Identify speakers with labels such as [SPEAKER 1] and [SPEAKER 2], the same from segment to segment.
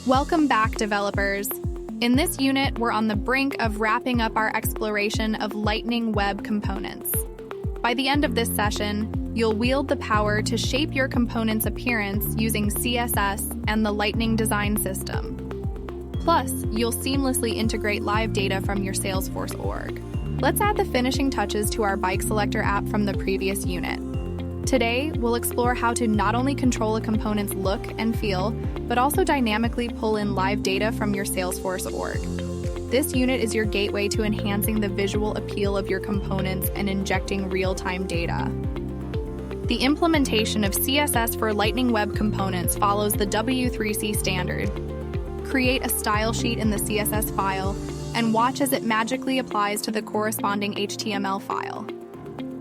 [SPEAKER 1] Welcome back, developers. In this unit, we're on the brink of wrapping up our exploration of Lightning Web Components. By the end of this session, you'll wield the power to shape your component's appearance using CSS and the Lightning Design System. Plus, you'll seamlessly integrate live data from your Salesforce org. Let's add the finishing touches to our bike selector app from the previous unit. Today, we'll explore how to not only control a component's look and feel, but also dynamically pull in live data from your Salesforce org. This unit is your gateway to enhancing the visual appeal of your components and injecting real-time data. The implementation of CSS for Lightning Web Components follows the W3C standard. Create a style sheet in the CSS file and watch as it magically applies to the corresponding HTML file.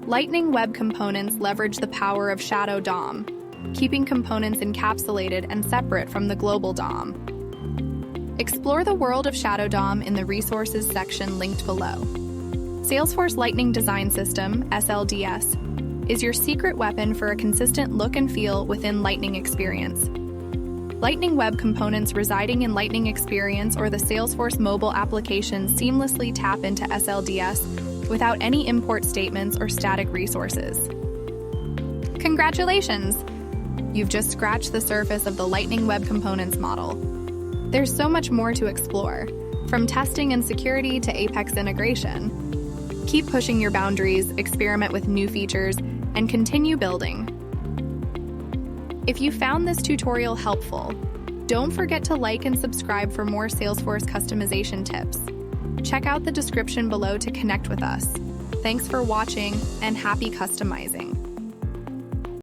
[SPEAKER 1] Lightning Web Components leverage the power of Shadow DOM, keeping components encapsulated and separate from the global DOM. Explore the world of Shadow DOM in the Resources section linked below. Salesforce Lightning Design System, SLDS, is your secret weapon for a consistent look and feel within Lightning Experience. Lightning Web Components residing in Lightning Experience or the Salesforce mobile application seamlessly tap into SLDS without any import statements or static resources. Congratulations! You've just scratched the surface of the Lightning Web Components model. There's so much more to explore, from testing and security to Apex integration. Keep pushing your boundaries, experiment with new features, and continue building. If you found this tutorial helpful, don't forget to like and subscribe for more Salesforce customization tips. Check out the description below to connect with us. Thanks for watching and happy customizing.